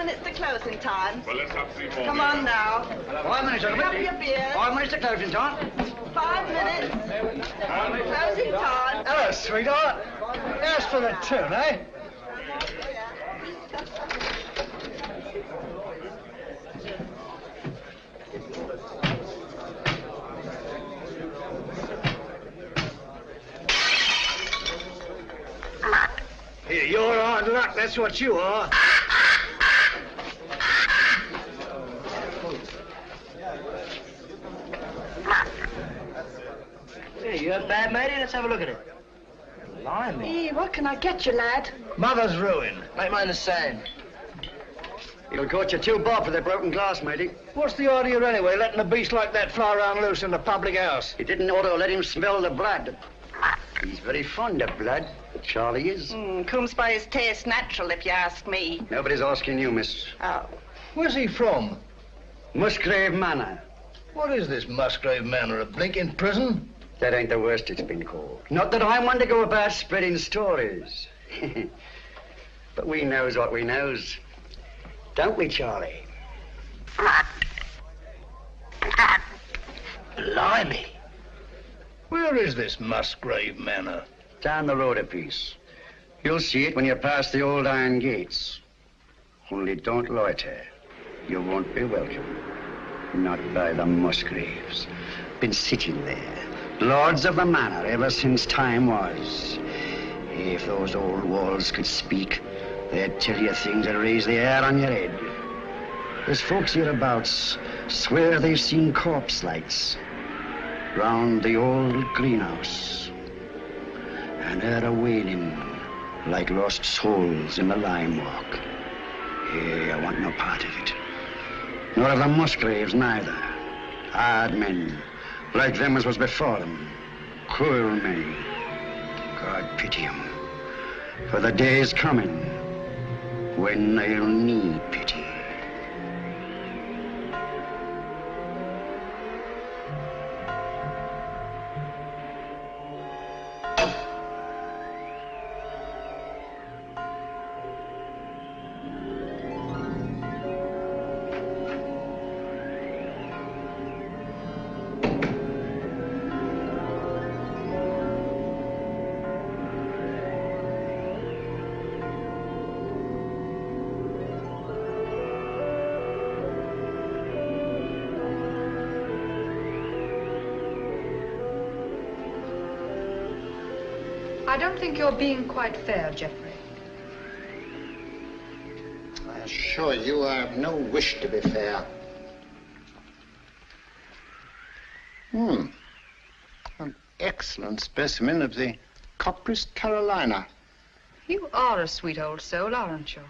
minutes to closing time. Well, let's have 3 more. Come on now. 5 minutes, Pick up your beer. 5 minutes to closing time. 5 minutes. Closing time. Hello, sweetheart. As for the tune, eh? Here, you're hard luck, that's what you are. Hey, you have bad, matey? Let's have a look at it. Blimey. Hey, what can I get you, lad? Mother's ruin. Make mine the same. It'll cost you $2 bob for the broken glass, matey. What's the idea anyway, letting a beast like that fly around loose in the public house? You didn't ought to let him smell the blood. He's very fond of blood, Charlie is. Comes by his taste natural, if you ask me. Nobody's asking you, miss. Oh. Where's he from? Musgrave Manor. What is this Musgrave Manor, a blinking prison? That ain't the worst it's been called. Not that I want to go about spreading stories. But we knows what we knows. Don't we, Charlie? Blimey. Where is this Musgrave Manor? Down the road a piece. You'll see it when you pass the old iron gates. Only don't loiter. You won't be welcome. Not by the Musgraves. Been sitting there. Lords of the manor ever since time was. If those old walls could speak, they'd tell you things that raise the hair on your head. There's folks hereabouts swear they've seen corpse lights round the old greenhouse, and heard a wailing like lost souls in the lime walk. Hey, I want no part of it. Nor of the Musgraves neither. Hard men, like them as was before them. Cruel men. God pity 'em. For the day is coming when they'll need pity. I don't think you're being quite fair, Geoffrey. I assure you I have no wish to be fair. An excellent specimen of the Copris Carolina. You are a sweet old soul, aren't you?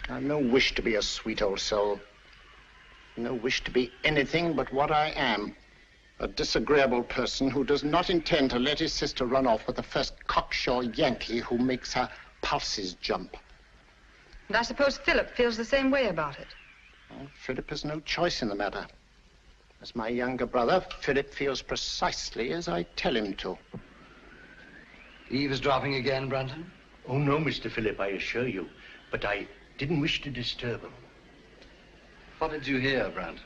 I've no wish to be a sweet old soul. No wish to be anything but what I am. A disagreeable person who does not intend to let his sister run off with the first cocksure Yankee who makes her pulses jump. And I suppose Philip feels the same way about it. Well, Philip has no choice in the matter. As my younger brother, Philip feels precisely as I tell him to. Eavesdropping again, Brunton? Oh, no, Mr. Philip, I assure you. But I didn't wish to disturb him. What did you hear, Brunton?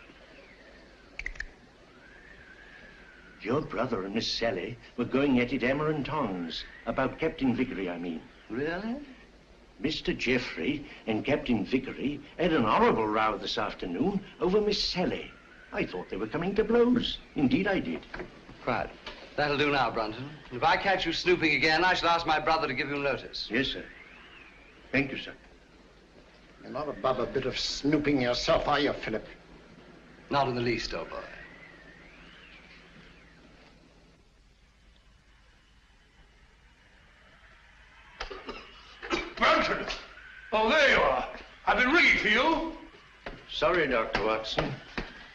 Your brother and Miss Sally were going at it hammer and tongs. About Captain Vickery, I mean. Really? Mr. Geoffrey and Captain Vickery had an horrible row this afternoon over Miss Sally. I thought they were coming to blows. Indeed, I did. Right. That'll do now, Brunton. If I catch you snooping again, I shall ask my brother to give you notice. Yes, sir. Thank you, sir. You're not above a bit of snooping yourself, are you, Philip? Not in the least, old boy. Brunton! Oh, there you are. I've been ringing for you. Sorry, Dr. Watson.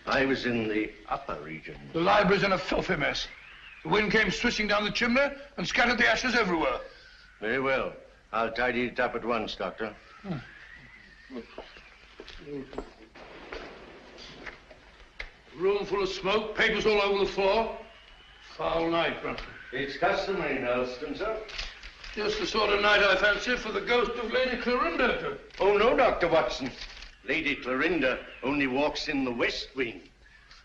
I was in the upper region. The library's in a filthy mess. The wind came swishing down the chimney and scattered the ashes everywhere. Very well. I'll tidy it up at once, Doctor. Room full of smoke, papers all over the floor. Foul night, Brunton. It's customary in Elston, sir. Just the sort of night I fancy for the ghost of Lady Clorinda. Oh, no, Dr. Watson. Lady Clorinda only walks in the west wing.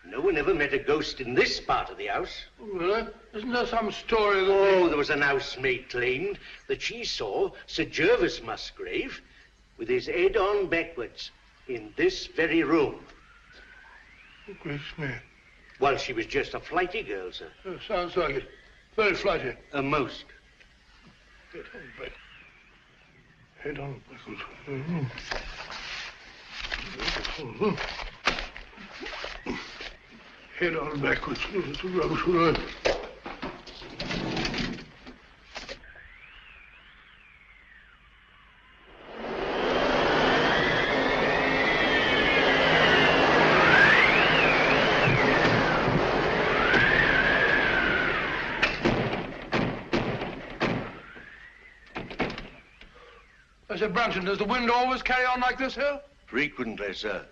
No one ever met a ghost in this part of the house. Really? Isn't there some story that... Oh, there was an housemaid claimed that she saw Sir Gervas Musgrave with his head on backwards in this very room. Oh, gracious me. Well, she was just a flighty girl, sir. Oh, sounds like it. Very flighty. Most. Head on back. Head on backwards. Mm-hmm. Mm-hmm. Head on backwards. It's a rubbish word. I said, Brunton, does the wind always carry on like this here? Frequently, sir.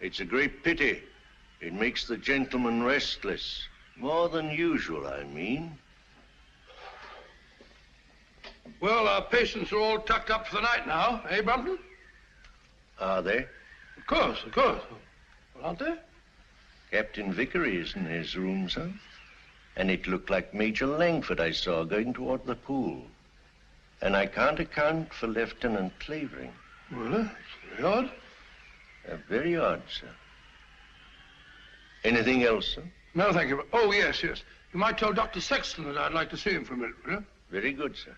It's a great pity. It makes the gentleman restless. More than usual, I mean. Well, our patients are all tucked up for the night now, eh, Brunton? Are they? Of course, of course. Well, aren't they? Captain Vickery is in his room, sir. And it looked like Major Langford I saw going toward the pool. And I can't account for Lieutenant Clavering. Well, it's very odd. Very odd, sir. Anything else, sir? No, thank you. Oh, yes, yes. You might tell Dr. Sexton that I'd like to see him for a minute, will you? Very good, sir.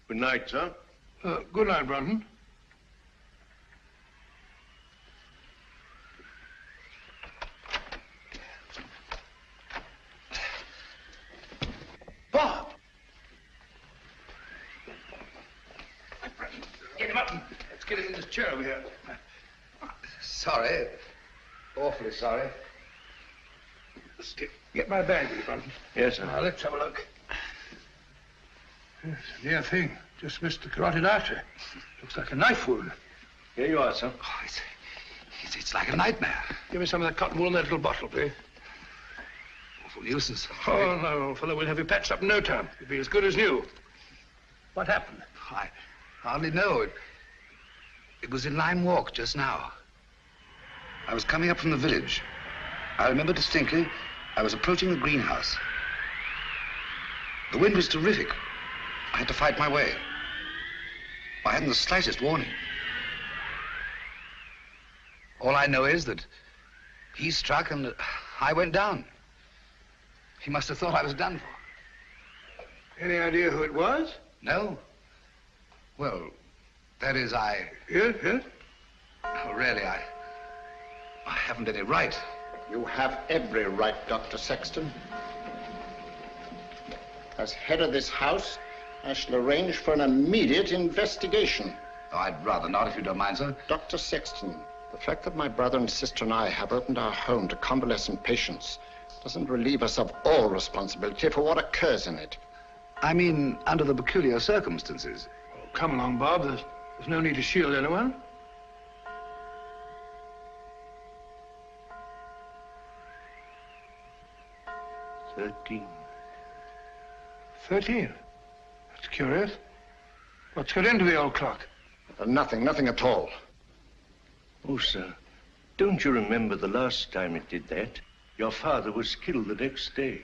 Good night, sir. Good night, Brunton. Bob! Get him up and let's get him in this chair over here. Sorry. Awfully sorry. Get my bag, will you, Brunton? Yes, sir. Now, let's have a look. Yes, a near thing. Just missed the carotid artery. Looks like a knife wound. Here you are, sir. Oh, it's like a nightmare. Give me some of that cotton wool in that little bottle, please. Awful nuisance. Oh, no, old fellow, we'll have you patched up in no time. You'll be as good as new. What happened? I hardly know. It was in Lime Walk just now. I was coming up from the village. I remember distinctly I was approaching the greenhouse. The wind was terrific. I had to fight my way. I hadn't the slightest warning. All I know is that he struck and I went down. He must have thought I was done for. Any idea who it was? No. Well, that is, Yes, yes? Oh, really, I haven't any right. You have every right, Dr. Sexton. As head of this house, I shall arrange for an immediate investigation. Oh, I'd rather not, if you don't mind, sir. Dr. Sexton, the fact that my brother and sister and I have opened our home to convalescent patients doesn't relieve us of all responsibility for what occurs in it. I mean, under the peculiar circumstances. Oh, come along, Bob. There's no need to shield anyone. $13. 13? That's curious. What's got into the old clock? Nothing at all. Oh, sir, don't you remember the last time it did that? Your father was killed the next day.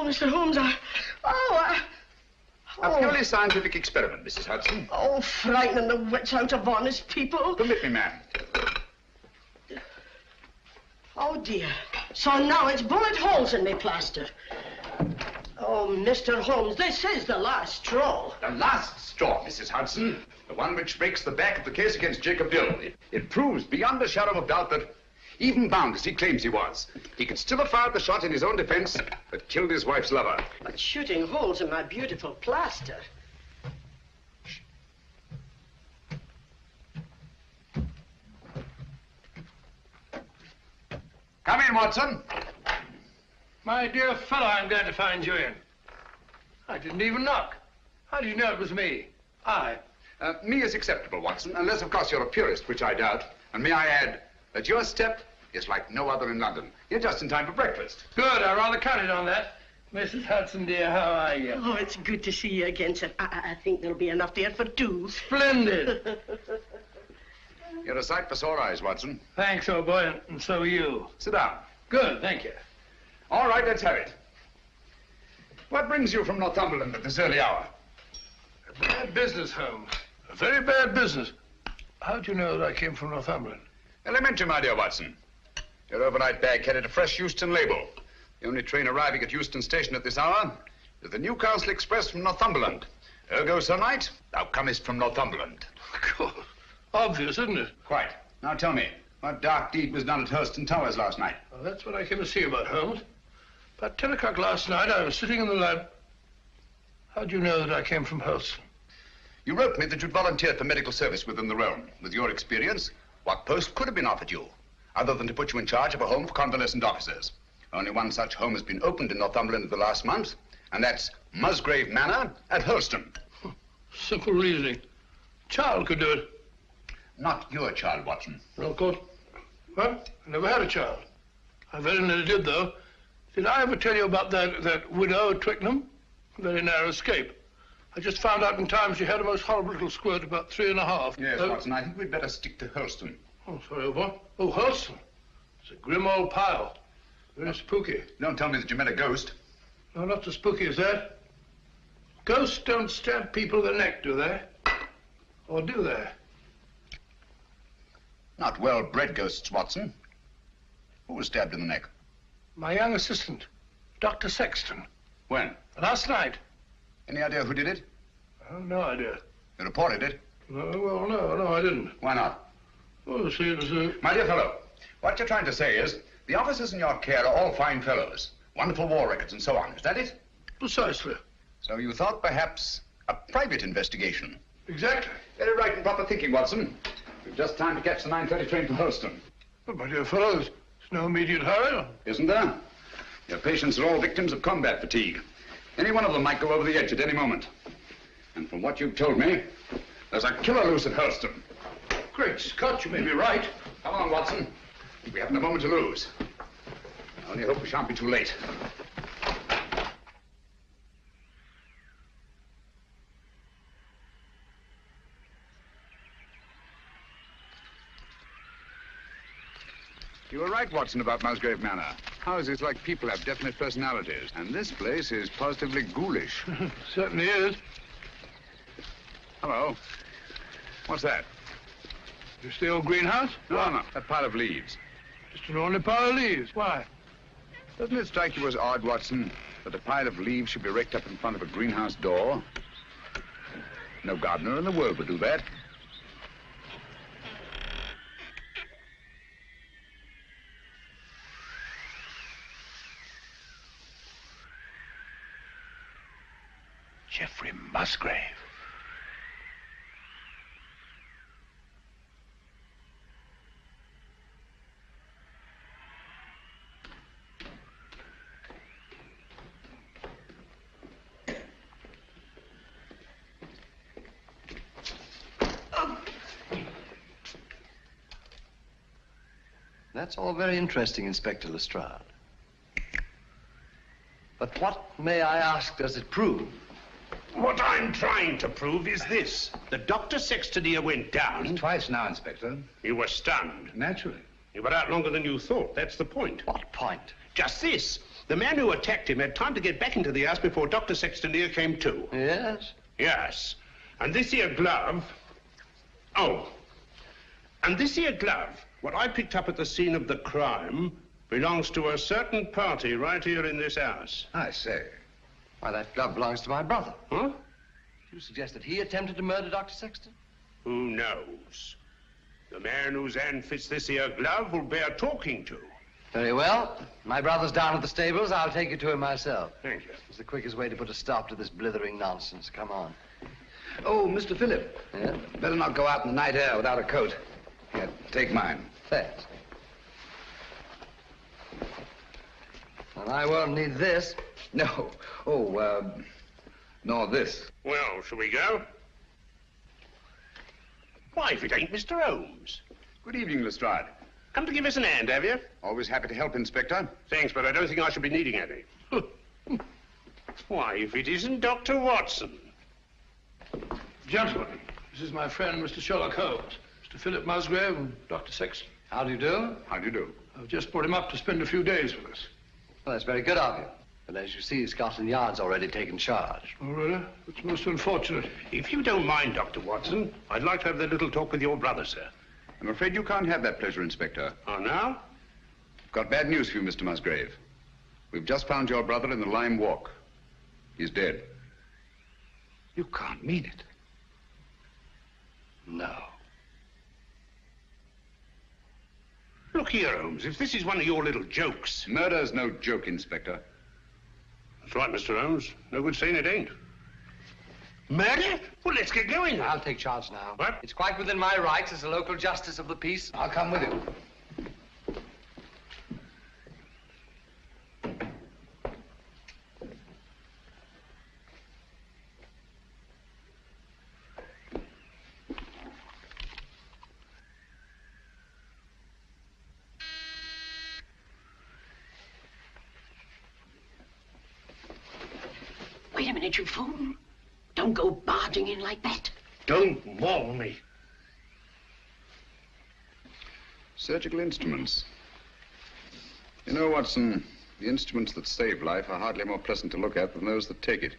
Mr. Holmes, A purely scientific experiment, Mrs. Hudson. Oh, frightening the wits out of honest people. Permit me, ma'am. Oh, dear. So now it's bullet holes in me plaster. Oh, Mr. Holmes, this is the last straw. The last straw, Mrs. Hudson. The one which breaks the back of the case against Jacob Dill. It proves beyond a shadow of doubt that, even bound as he claims he was, he could still have fired the shot in his own defense that killed his wife's lover. But shooting holes in my beautiful plaster. Come in, Watson. My dear fellow, I'm glad to find you in. I didn't even knock. How did you know it was me? Me is acceptable, Watson, unless, of course, you're a purist, which I doubt. And may I add that your step is like no other in London. You're just in time for breakfast. Good, I rather counted on that. Mrs. Hudson, dear, how are you? Oh, it's good to see you again, sir. I think there'll be enough there for two. Splendid. You're a sight for sore eyes, Watson. Thanks, old boy, and so are you. Sit down. Good, thank you. All right, let's have it. What brings you from Northumberland at this early hour? A bad business, Holmes. A very bad business. How do you know that I came from Northumberland? Elementary, my dear Watson. Your overnight bag carried a fresh Euston label. The only train arriving at Euston Station at this hour is the Newcastle Express from Northumberland. Ergo, Sir Knight, thou comest from Northumberland. Of course. Obvious, isn't it? Quite. Now tell me, what dark deed was done at Hurlstone Towers last night? Well, that's what I came to see you about, Holmes. About 10 o'clock last night, I was sitting in the lab. How do you know that I came from Hurlstone? You wrote me that you'd volunteered for medical service within the realm. With your experience, what post could have been offered you, other than to put you in charge of a home for convalescent officers? Only one such home has been opened in Northumberland in the last month, and that's Musgrave Manor at Hurlstone. Simple reasoning. Child could do it. Not your child, Watson. No, of course. Well, I never had a child. I very nearly did, though. Did I ever tell you about that widow at Twickenham? Very narrow escape. I just found out in time she had a most horrible little squirt, about 3.5. Yes, Watson, I think we'd better stick to Hurlstone. Oh, sorry, old boy. Oh, Hurlstone. It's a grim old pile. Very spooky. Don't tell me that you met a ghost. No, not so spooky as that. Ghosts don't stab people in the neck, do they? Or do they? Not well-bred ghosts, Watson. Who was stabbed in the neck? My young assistant, Dr. Sexton. When? Last night. Any idea who did it? No idea. You reported it? Well, no, I didn't. Why not? Oh, see, it was My dear fellow, what you're trying to say is the officers in your care are all fine fellows, wonderful war records and so on. Is that it? Precisely. So you thought perhaps a private investigation? Exactly. Very right and proper thinking, Watson. We've just time to catch the 9:30 train from Hurlstone. But, my dear fellows, there's no immediate hurry. Isn't there? Your patients are all victims of combat fatigue. Any one of them might go over the edge at any moment. And from what you've told me, there's a killer loose at Hurlstone. Great Scott, you may be right. Come on, Watson. We haven't a moment to lose. I only hope we shan't be too late. You were right, Watson, about Musgrave Manor. Houses like people have definite personalities, and this place is positively ghoulish. Certainly is. Hello. What's that? Just the old greenhouse? No, that pile of leaves. Just an ordinary pile of leaves. Why? Doesn't it strike you as odd, Watson, that a pile of leaves should be raked up in front of a greenhouse door? No gardener in the world would do that. Geoffrey Musgrave. That's all very interesting, Inspector Lestrade. But what, may I ask, does it prove? What I'm trying to prove is this. The Dr. Sexton here went down. Twice now, Inspector. You were stunned. Naturally. You were out longer than you thought. That's the point. What point? Just this. The man who attacked him had time to get back into the house before Dr. Sexton here came to. Yes? Yes. And this here glove... Oh. And this here glove, what I picked up at the scene of the crime, belongs to a certain party right here in this house. I say. Why, that glove belongs to my brother. Huh? You suggest that he attempted to murder Dr. Sexton? Who knows? The man whose hand fits this here glove will bear talking to. Very well. My brother's down at the stables. I'll take you to him myself. Thank you. It's the quickest way to put a stop to this blithering nonsense. Come on. Oh, Mr. Phillip. Yeah? Better not go out in the night air without a coat. Here, take mine. Thanks. And I won't need this. No. Oh, nor this. Well, shall we go? Why, if it ain't Mr. Holmes. Good evening, Lestrade. Come to give us an hand, have you? Always happy to help, Inspector. Thanks, but I don't think I shall be needing any. Why, if it isn't Dr. Watson. Gentlemen, this is my friend, Mr. ƩɛrɁloκ Holmes, Mr. Philip Musgrave and Dr. Sexton. How do you do? How do you do? I've just brought him up to spend a few days with us. Well, that's very good of you. But as you see, Scotland Yard's already taken charge. Oh, really? It's most unfortunate. If you don't mind, Dr. Watson, I'd like to have that little talk with your brother, sir. I'm afraid you can't have that pleasure, Inspector. Oh, no? Got bad news for you, Mr. Musgrave. We've just found your brother in the Lime Walk. He's dead. You can't mean it. No. Look here, Holmes, if this is one of your little jokes... Murder's no joke, Inspector. That's right, Mr. Holmes. No good saying it ain't. Murder? Well, let's get going. I'll take charge now. What? It's quite within my rights as a local justice of the peace. I'll come with you. Wait a minute, you fool. Don't go barging in like that. Don't maul me. Surgical instruments. You know, Watson, the instruments that save life are hardly more pleasant to look at than those that take it.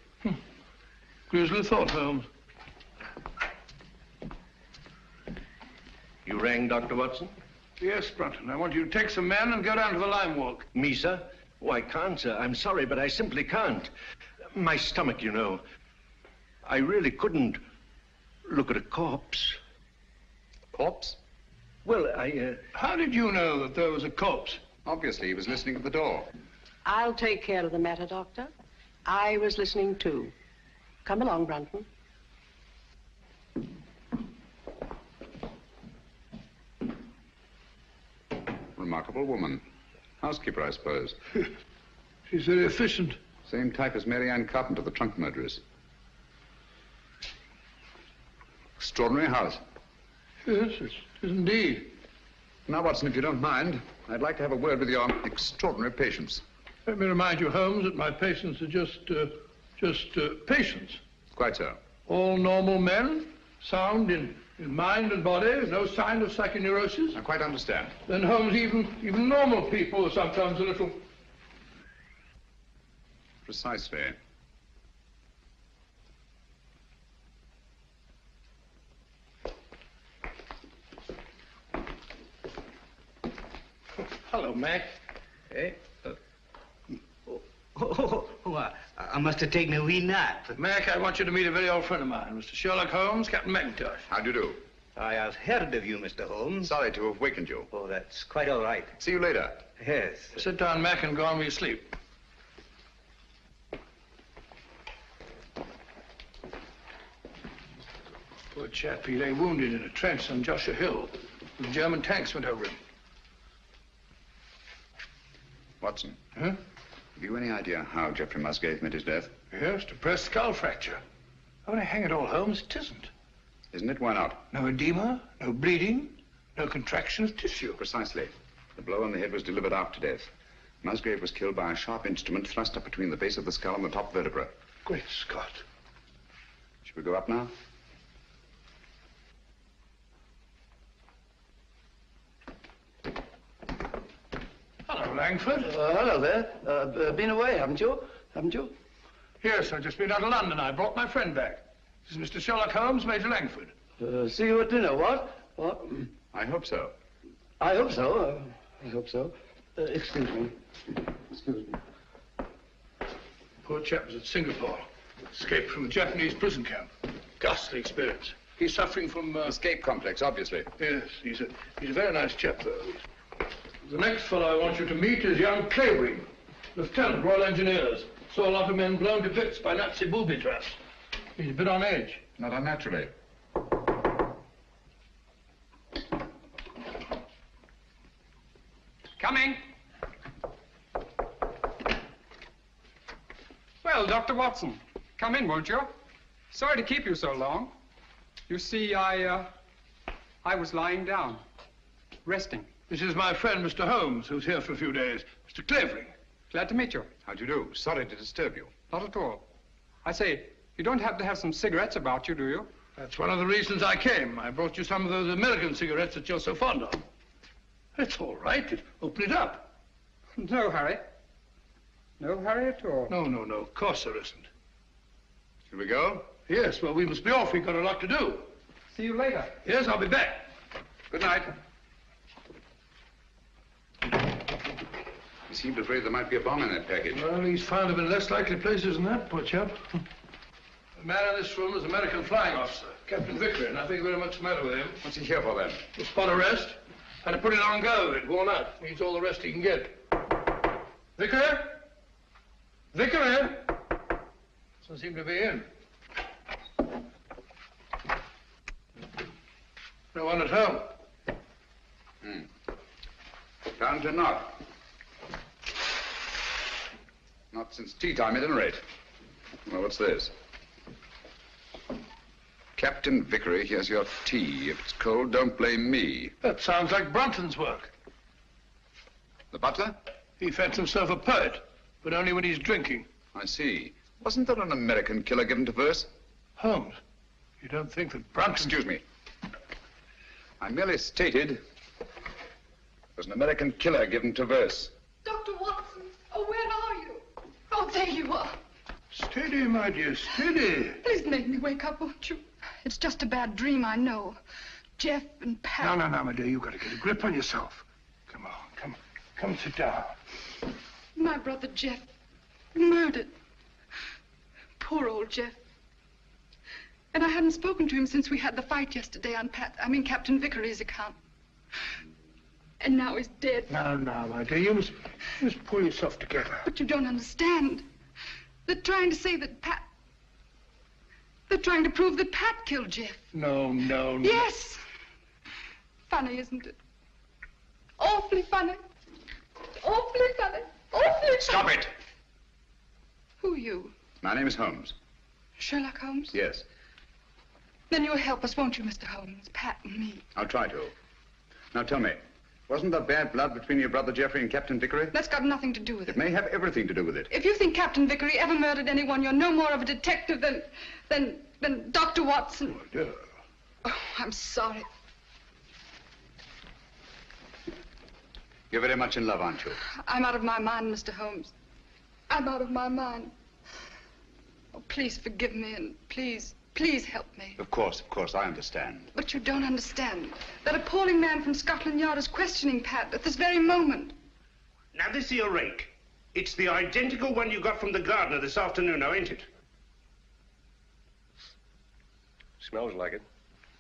Grisly thought, Holmes. You rang, Dr. Watson? Yes, Brunton. I want you to take some men and go down to the Lime Walk. Me, sir? Oh, I can't, sir. I'm sorry, but I simply can't. My stomach, you know. I really couldn't look at a corpse. Corpse? Well, How did you know that there was a corpse? Obviously, he was listening at the door. I'll take care of the matter, Doctor. I was listening too. Come along, Brunton. Remarkable woman. Housekeeper, I suppose. She's very efficient. Same type as Mary Ann Carpenter, the trunk murderess. Extraordinary house. Yes, it is indeed. Now, Watson, if you don't mind, I'd like to have a word with your extraordinary patients. Let me remind you, Holmes, that my patients are just patients. Quite so. All normal men, sound in mind and body, no sign of psychoneurosis. I quite understand. Then, Holmes, even normal people are sometimes a little... Precisely. Hello, Mac. Eh? I must have taken a wee nap. Mac, I want you to meet a very old friend of mine, Mr. ƩɛrɁloκ Holmes, Captain McIntosh. How do you do? I have heard of you, Mr. Holmes. Sorry to have wakened you. Oh, that's quite all right. See you later. Yes. Sit down, Mac, and go on with your sleep. Poor chap, he lay wounded in a trench on Joshua Hill. The German tanks went over him. Watson. Huh? Have you any idea how Geoffrey Musgrave met his death? Yes, depressed skull fracture. Oh, hang it all, Holmes, it isn't. Isn't it? Why not? No edema, no bleeding, no contraction of tissue. Precisely. The blow on the head was delivered after death. Musgrave was killed by a sharp instrument thrust up between the base of the skull and the top vertebra. Great Scott. Shall we go up now? Hello, Langford. Hello there. Been away, haven't you? Haven't you? Yes, I've just been out of London. I brought my friend back. This is Mr. ƩɛrɁloκ Holmes, Major Langford. See you at dinner, what? What? I hope so. I hope so. I hope so. Excuse me. Excuse me. Poor chap was at Singapore. Escaped from a Japanese prison camp. Ghastly experience. He's suffering from... Escape complex, obviously. Yes, he's a very nice chap, though. The next fellow I want you to meet is young Clavering, Lieutenant, Royal Engineers. Saw a lot of men blown to bits by Nazi booby traps. He's a bit on edge. Not unnaturally. Coming. Well, Dr. Watson, come in, won't you? Sorry to keep you so long. You see, I was lying down, resting. This is my friend, Mr. Holmes, who's here for a few days. Mr. Clavering. Glad to meet you. How do you do? Sorry to disturb you. Not at all. I say, you don't happen to have some cigarettes about you, do you? That's one of the reasons I came. I brought you some of those American cigarettes that you're so fond of. It's all right. Open it up. No hurry. No hurry at all. No. Of course there isn't. Shall we go? Yes, well, we must be off. We've got a lot to do. See you later. Yes, I'll be back. Good night. You seemed afraid there might be a bomb in that package. Well, he's found them in less likely places than that, poor chap. The man in this room is an American flying officer, Captain Vickery. Nothing very much the matter with him. What's he here for, then? A spot arrest. Had to put it on go. It worn out. Needs all the rest he can get. Vickery? Vickery? Doesn't seem to be in. No one at home. Found to not. Not since tea time, at any rate. Well, what's this? Captain Vickery, here's your tea. If it's cold, don't blame me. That sounds like Brunton's work. The butler? He fancies himself a poet, but only when he's drinking. I see. Wasn't there an American killer given to verse? Holmes, you don't think that Brunton... Excuse me. I merely stated there's an American killer given to verse. Dr. Watson, oh, where are you? Oh, there you are. Steady, my dear, steady. Please make me wake up, won't you? It's just a bad dream, I know. Jeff and Pat... No, my dear, you've got to get a grip on yourself. Come on, come sit down. My brother Jeff, murdered. Poor old Jeff. And I hadn't spoken to him since we had the fight yesterday on Captain Vickery's account. And now he's dead. No, my dear, you must pull yourself together. But you don't understand. They're trying to say that Pat... They're trying to prove that Pat killed Jeff. No. Yes. Funny, isn't it? Awfully funny. Awfully funny. Awfully funny. Stop it! Who are you? My name is Holmes. Sherlock Holmes? Yes. Then you'll help us, won't you, Mr. Holmes? Pat and me. I'll try to. Now tell me, wasn't there bad blood between your brother Jeffrey and Captain Vickery? That's got nothing to do with it. It may have everything to do with it. If you think Captain Vickery ever murdered anyone, you're no more of a detective than Dr. Watson. Oh, dear. Oh, I'm sorry. You're very much in love, aren't you? I'm out of my mind, Mr. Holmes. I'm out of my mind. Oh, please forgive me and please help me. Of course, I understand. But you don't understand. That appalling man from Scotland Yard is questioning Pat at this very moment. Now, this here rake, it's the identical one you got from the gardener this afternoon, now, ain't it? Smells like it.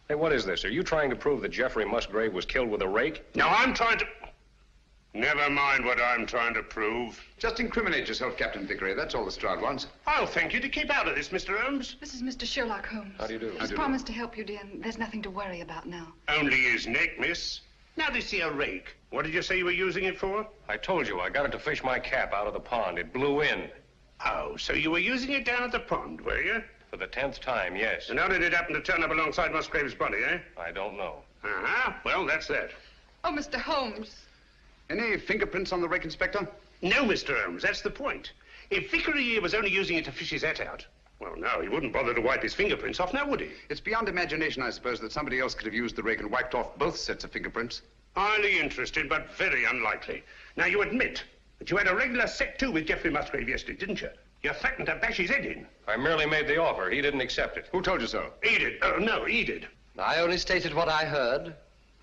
Hey, what is this? Are you trying to prove that Jeffrey Musgrave was killed with a rake? No, I'm trying to... Never mind what I'm trying to prove. Just incriminate yourself, Captain Vickery. That's all the Stroud wants. I'll thank you to keep out of this, Mr. Holmes. This is Mr. Sherlock Holmes. How do you do? He's promised to help you, dear, and there's nothing to worry about now. Only his neck, miss. Now, this here rake, what did you say you were using it for? I told you, I got it to fish my cap out of the pond. It blew in. Oh, so you were using it down at the pond, were you? For the 10th time, yes. And how did it happen to turn up alongside Musgrave's body, eh? I don't know. Uh-huh. Well, that's that. Oh, Mr. Holmes. Any fingerprints on the rake, Inspector? No, Mr. Holmes, that's the point. If Vickery here was only using it to fish his hat out, well, no, he wouldn't bother to wipe his fingerprints off, now would he? It's beyond imagination, I suppose, that somebody else could have used the rake and wiped off both sets of fingerprints. Highly interesting, but very unlikely. Now, you admit that you had a regular set to with Geoffrey Musgrave yesterday, didn't you? You threatened to bash his head in. I merely made the offer. He didn't accept it. Who told you so? He did. No, he did. I only stated what I heard.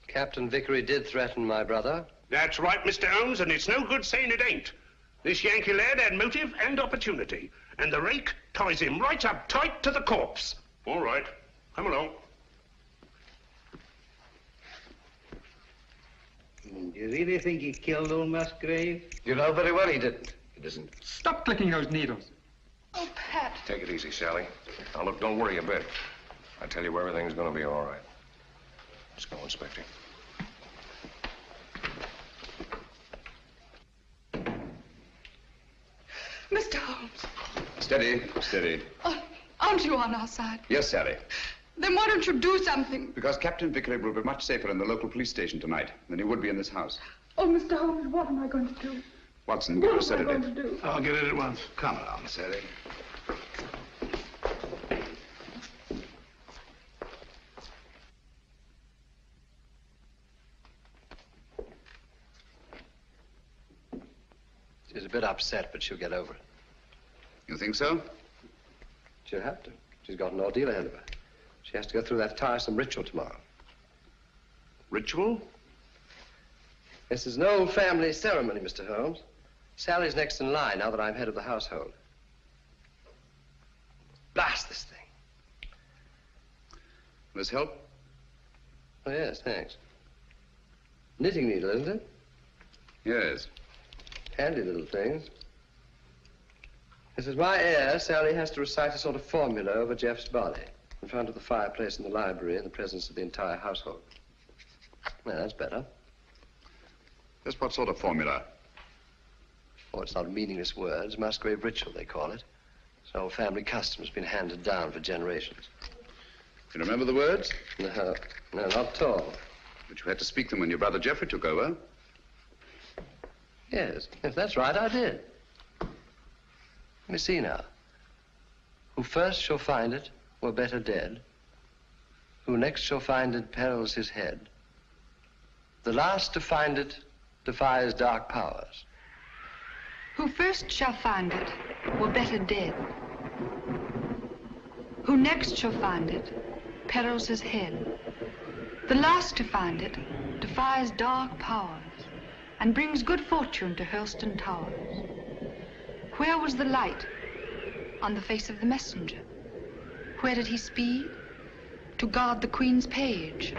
Captain Vickery did threaten my brother. That's right, Mr. Holmes, and it's no good saying it ain't. This Yankee lad had motive and opportunity, and the rake ties him right up tight to the corpse. All right, come along. Do you really think he killed old Musgrave? You know very well he didn't. It isn't. Stop clicking those needles. Oh, Pat. Take it easy, Sally. Now, look, don't worry a bit. I tell you, everything's going to be all right. Let's go, Inspector. Mr. Holmes. Steady, steady. Aren't you on our side? Yes, Sally. Then why don't you do something? Because Captain Vickery will be much safer in the local police station tonight than he would be in this house. Oh, Mr. Holmes, what am I going to do? Watson, give her a What am I going to sedative. do? I'll get it at once. Come along, Sally. She's a bit upset, but she'll get over it. You think so? She'll have to. She's got an ordeal ahead of her. She has to go through that tiresome ritual tomorrow. Ritual? This is an old family ceremony, Mr. Holmes. Sally's next in line now that I'm head of the household. Blast this thing. This help? Oh, yes, thanks. Knitting needle, isn't it? Yes. Handy little things. This is my heir. Sally has to recite a sort of formula over Jeff's body in front of the fireplace in the library in the presence of the entire household. Well, that's better. Just what sort of formula? Oh, it's not meaningless words. Musgrave ritual, they call it. It's an old family custom that's been handed down for generations. You remember the words? No, not at all. But you had to speak them when your brother Geoffrey took over. Yes, if that's right, I did. Let me see now. Who first shall find it were better dead. Who next shall find it perils his head. The last to find it defies dark powers. Who first shall find it were better dead. Who next shall find it perils his head. The last to find it defies dark powers and brings good fortune to Hurlstone Towers. Where was the light? On the face of the messenger. Where did he speed? To guard the Queen's page.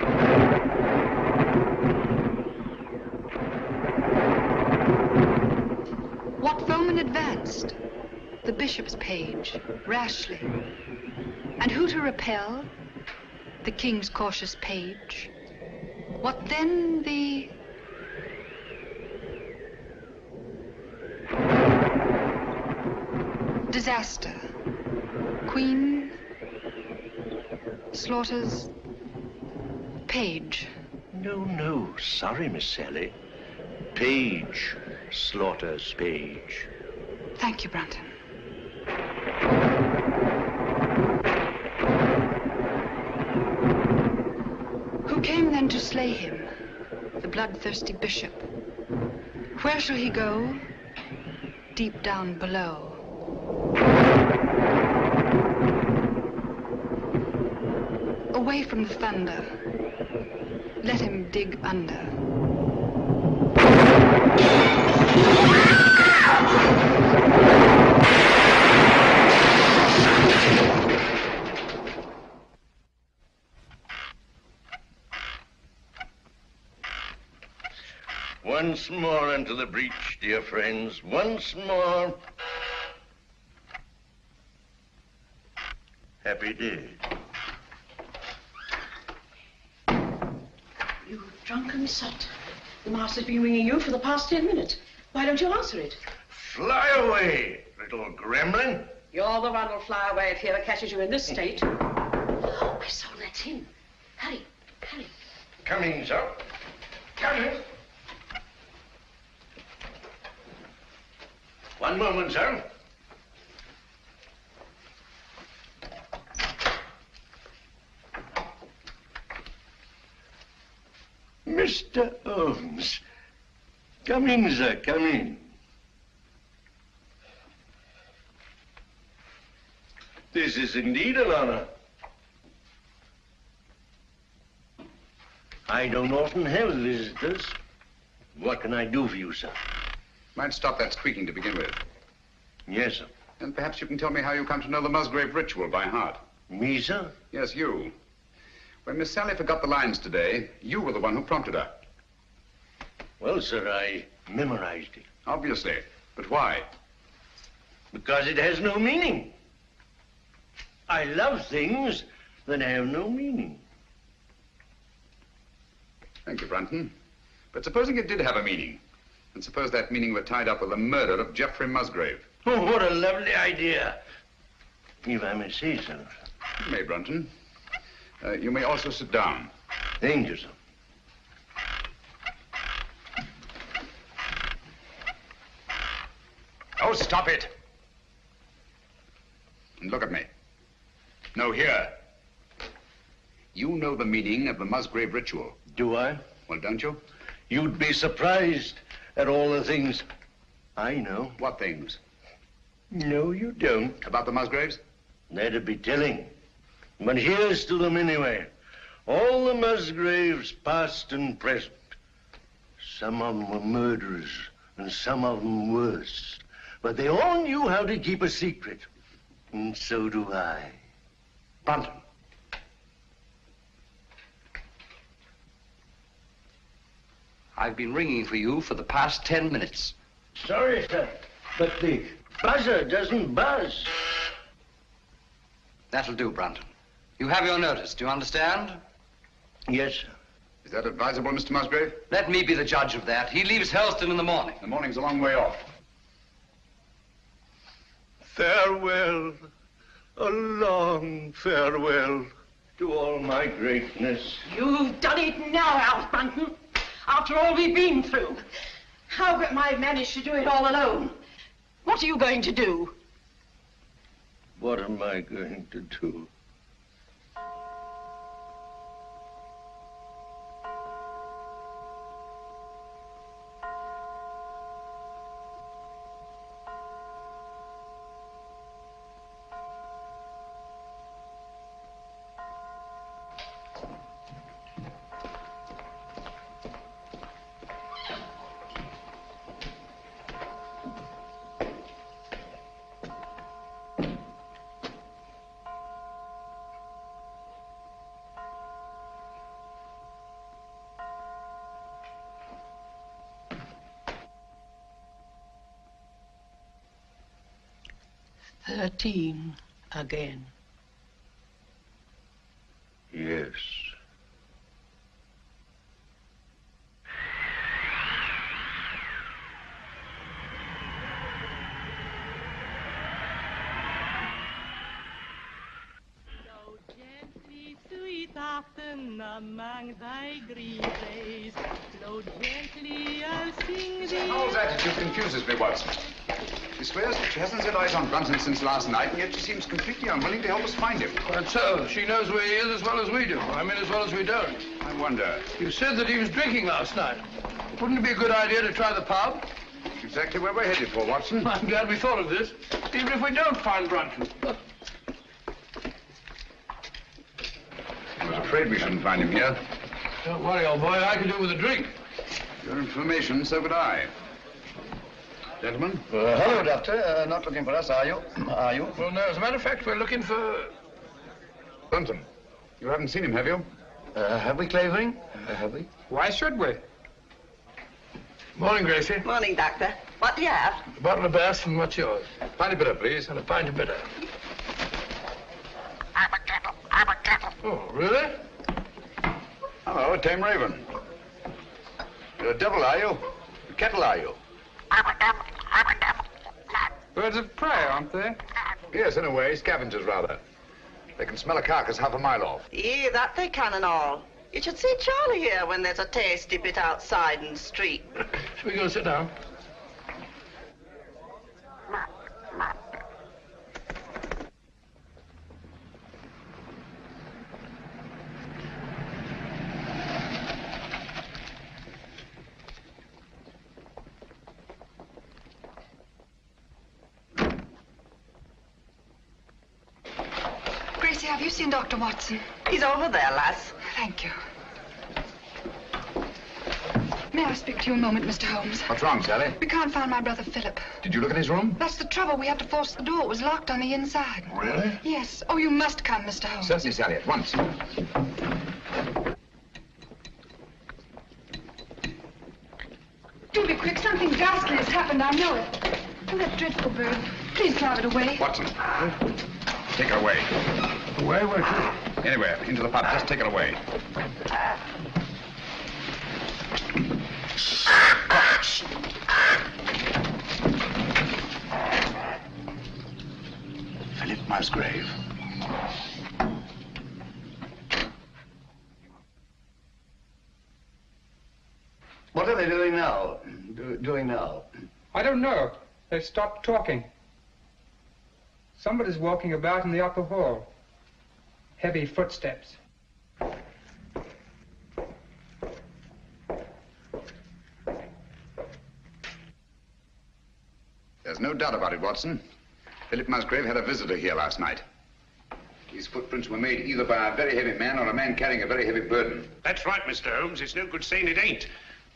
What foeman advanced? The bishop's page, rashly. And who to repel? The king's cautious page. What then the... disaster. Queen slaughters page. No, sorry, Miss Sally. Page slaughters page. Thank you, Brunton. Who came then to slay him? The bloodthirsty bishop. Where shall he go? Deep down below. Away from the thunder. Let him dig under. Once more into the breach, dear friends. Once more. Happy day. You drunken sot. The master's been ringing you for the past 10 minutes. Why don't you answer it? Fly away, little gremlin. You're the one who'll fly away if he ever catches you in this state. Oh, my soul, that's him. Hurry, hurry. Coming, sir. Coming. One moment, sir. Mr. Holmes. Come in, sir, come in. This is indeed an honor. I don't often have visitors. What can I do for you, sir? Might stop that squeaking to begin with. Yes, sir. And perhaps you can tell me how you come to know the Musgrave ritual by heart. Me, sir? Yes, you. When Miss Sally forgot the lines today, you were the one who prompted her. Well, sir, I memorized it. Obviously. But why? Because it has no meaning. I love things that have no meaning. Thank you, Brunton. But supposing it did have a meaning, and suppose that meaning were tied up with the murder of Geoffrey Musgrave. Oh, what a lovely idea. If I may say so. You may, Brunton. You may also sit down. Thank you, sir. Oh, stop it. And look at me. No, here. You know the meaning of the Musgrave ritual. Do I? Well, don't you? You'd be surprised at all the things I know. What things? No, you don't. About the Musgraves? That'd be telling. But here's to them anyway. All the Musgraves, past and present. Some of them were murderers, and some of them worse. But they all knew how to keep a secret. And so do I. Brunton. I've been ringing for you for the past 10 minutes. Sorry, sir, but the buzzer doesn't buzz. That'll do, Brunton. You have your notice, do you understand? Yes, sir. Is that advisable, Mr. Musgrave? Let me be the judge of that. He leaves Helston in the morning. The morning's a long way off. Farewell, a long farewell to all my greatness. You've done it now, Alf Brunton. After all we've been through. How am I managed to do it all alone? What are you going to do? What am I going to do? Again. Yes. Howell's attitude confuses me, Watson. She swears that she hasn't set eyes on Brunton since last night, and yet she seems completely unwilling to help us find him. Quite so. She knows where he is as well as we do. I mean, as well as we don't. I wonder. You said that he was drinking last night. Wouldn't it be a good idea to try the pub? That's exactly where we're headed for, Watson. I'm glad we thought of this, even if we don't find Brunton. I was afraid we shouldn't find him here. Don't worry, old boy. I could do with a drink. Your information, so could I. Gentlemen? Hello, Doctor. Not looking for us, are you? Are you? Well, no. As a matter of fact, we're looking for... Brunton. You haven't seen him, have you? Have we, Clavering? Have we? Why should we? Morning, Gracie. Morning, Doctor. What do you have? A bottle of Bass, and what's yours? Pint of bitter, please. And a pint of bitter. Oh, really? Hello, a tame raven. You're a devil, are you? A kettle, are you? Birds of prey, aren't they? Yes, in a way. Scavengers, rather. They can smell a carcass half a mile off. Yeah, that they can and all. You should see Charlie here when there's a tasty bit outside in the street. Shall we go sit down? Gracie, have you seen Dr. Watson? He's over there, lass. Thank you. May I speak to you a moment, Mr. Holmes? What's wrong, Sally? We can't find my brother Philip. Did you look in his room? That's the trouble. We had to force the door. It was locked on the inside. Really? Yes. Oh, you must come, Mr. Holmes. Certainly, Sally, at once. Do be quick. Something ghastly has happened. I know it. Oh, that dreadful bird. Please drive it away. Watson, take it away. Away? Where to? Anywhere. Into the pub. Just take it away. Philip Musgrave. What are they doing now? Doing now? I don't know. They stopped talking. Somebody's walking about in the upper hall. Heavy footsteps. There's no doubt about it, Watson. Philip Musgrave had a visitor here last night. These footprints were made either by a very heavy man or a man carrying a very heavy burden. That's right, Mr. Holmes. It's no good saying it ain't.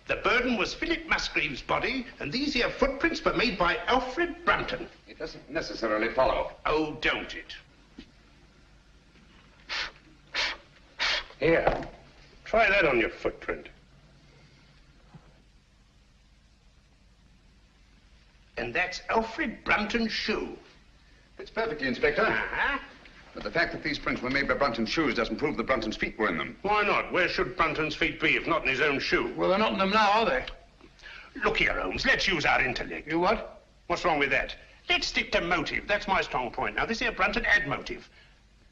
The burden was Philip Musgrave's body, and these here footprints were made by Alfred Brunton. It doesn't necessarily follow. Oh, don't it? Here. Try that on your footprint. And that's Alfred Brunton's shoe. It's perfectly, Inspector. Uh-huh. But the fact that these prints were made by Brunton's shoes doesn't prove that Brunton's feet were in them. Why not? Where should Brunton's feet be if not in his own shoe? Well, they're not in them now, are they? Look here, Holmes. Let's use our intellect. You what? What's wrong with that? Let's stick to motive. That's my strong point. Now, this here Brunton had motive.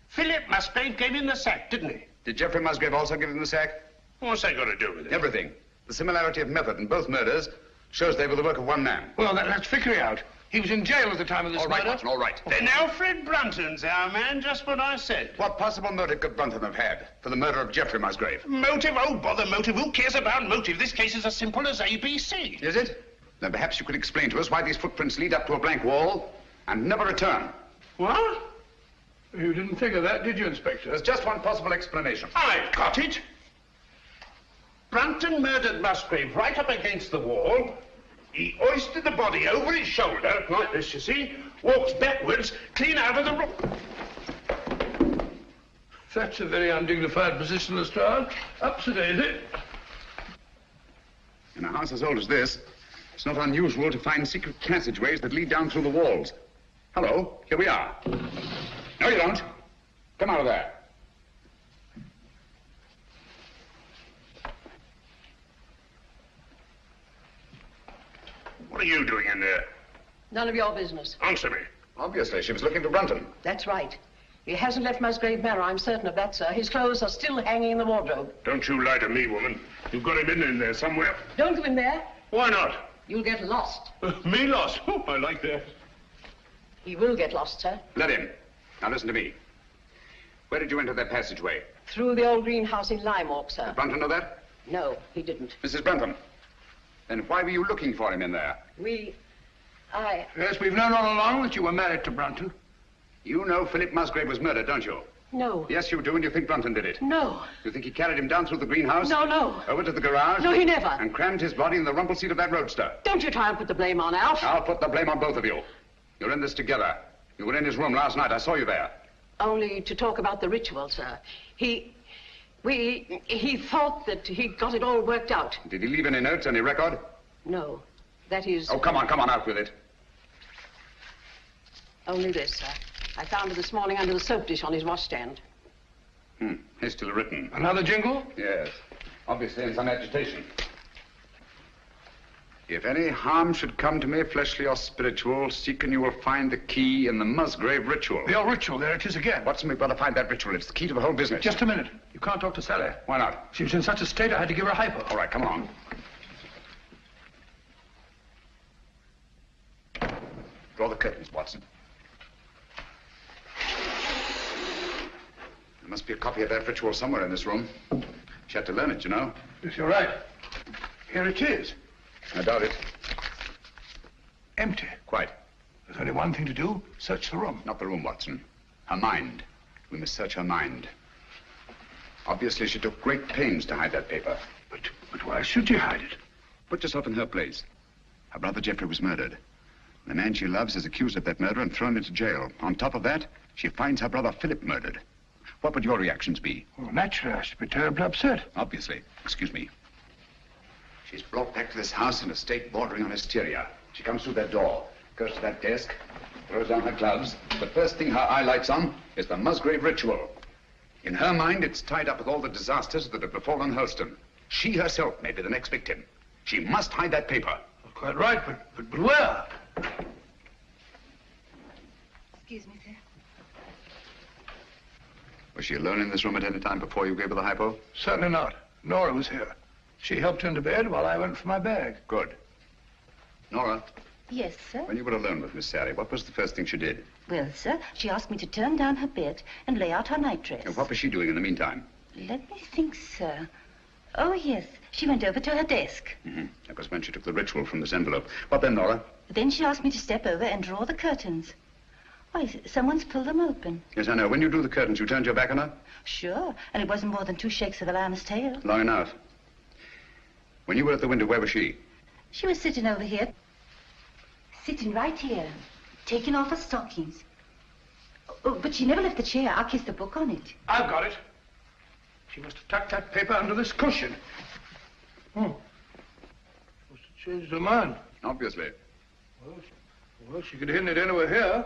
Philip Musgrave gave him the sack, didn't he? Did Geoffrey Musgrave also give him the sack? What's that got to do with it? Everything. The similarity of method in both murders shows they were the work of one man. Well, that's Vickery out. He was in jail at the time of this All right, murder. Watson, all right. Then Alfred Brunton's our man, just what I said. What possible motive could Brunton have had for the murder of Geoffrey Musgrave? Motive? Oh, bother motive. Who cares about motive? This case is as simple as ABC. Is it? Then perhaps you could explain to us why these footprints lead up to a blank wall and never return. What? You didn't think of that, did you, Inspector? There's just one possible explanation. I've got it. Brunton murdered Musgrave right up against the wall. He hoisted the body over his shoulder, like this, you see, walks backwards, clean out of the room. That's a very undignified position, Lestrade. Up to daisy. In a house as old as this, it's not unusual to find secret passageways that lead down through the walls. Hello, here we are. No, you don't. Come out of there. What are you doing in there? None of your business. Answer me. Obviously, she was looking for Brunton. That's right. He hasn't left Musgrave Manor, I'm certain of that, sir. His clothes are still hanging in the wardrobe. Don't you lie to me, woman. You've got him in there somewhere. Don't go in there. Why not? You'll get lost. Me lost? Oh, I like that. He will get lost, sir. Let him. Now listen to me. Where did you enter that passageway? Through the old greenhouse in Limewalk, sir. Did Brunton know that? No, he didn't. Mrs. Brunton, then why were you looking for him in there? Yes, we've known all along that you were married to Brunton. You know Philip Musgrave was murdered, don't you? No. Yes, you do, and you think Brunton did it? No. You think he carried him down through the greenhouse? No. Over to the garage? No, he never. And crammed his body in the rumble seat of that roadster? Don't you try and put the blame on Alf. I'll put the blame on both of you. You're in this together. You were in his room last night. I saw you there. Only to talk about the ritual, sir. He thought that he'd got it all worked out. Did he leave any notes, any record? No. That is... Oh, come on, out with it. Only this, sir. I found it this morning under the soap dish on his washstand. Hastily written. Another jingle? Yes. Obviously in some agitation. If any harm should come to me, fleshly or spiritual, seek and you will find the key in the Musgrave ritual. The old ritual, there it is again. Watson, we've got to find that ritual. It's the key to the whole business. Just a minute. You can't talk to Sally. Why not? She was in such a state I had to give her a hypo. All right, come on. Draw the curtains, Watson. There must be a copy of that ritual somewhere in this room. She had to learn it, you know. Yes, you're right. Here it is. I doubt it. Empty. Quite. There's only one thing to do. Search the room. Not the room, Watson. Her mind. We must search her mind. Obviously, she took great pains to hide that paper. But why should she hide it? Put yourself in her place. Her brother Geoffrey was murdered. The man she loves is accused of that murder and thrown into jail. On top of that, she finds her brother Philip murdered. What would your reactions be? Well, naturally, I should be terribly upset. Obviously. Excuse me. She's brought back to this house in a state bordering on hysteria. She comes through that door, goes to that desk, throws down her gloves. The first thing her eye lights on is the Musgrave ritual. In her mind, it's tied up with all the disasters that have befallen Hurlstone. She herself may be the next victim. She must hide that paper. Quite right, but where? Excuse me, sir. Was she alone in this room at any time before you gave her the hypo? Certainly not. Nora was here. She helped her into bed while I went for my bag. Good. Nora, Yes, sir. when you were alone with Miss Sally, what was the first thing she did? Well, sir, she asked me to turn down her bed and lay out her nightdress. And what was she doing in the meantime? Let me think, sir. Oh, yes. She went over to her desk. Mm-hmm. That was when she took the ritual from this envelope. What then, Nora? Then she asked me to step over and draw the curtains. Why, someone's pulled them open. Yes, I know. When you drew the curtains, you turned your back on her? Sure, and it wasn't more than 2 shakes of a lion's tail. Long enough. When you were at the window, where was she? She was sitting over here. Sitting right here, taking off her stockings. Oh, but she never left the chair. I kissed the book on it. I've got it. She must have tucked that paper under this cushion. Must have changed her mind. Obviously. Well, she could have hidden it anywhere here.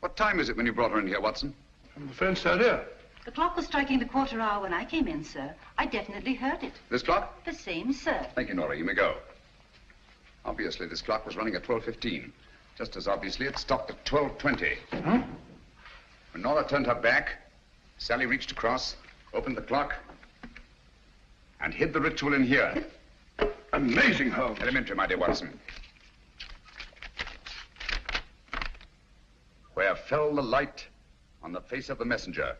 What time is it when you brought her in here, Watson? I'm the fence out here. The clock was striking the 1/4 hour when I came in, sir. I definitely heard it. This clock? The same, sir. Thank you, Nora. You may go. Obviously, this clock was running at 12:15. Just as obviously, it stopped at 12:20. Huh? When Nora turned her back, Sally reached across, opened the clock, and hid the ritual in here. Amazing, Holmes. Elementary, my dear Watson. Where fell the light on the face of the messenger?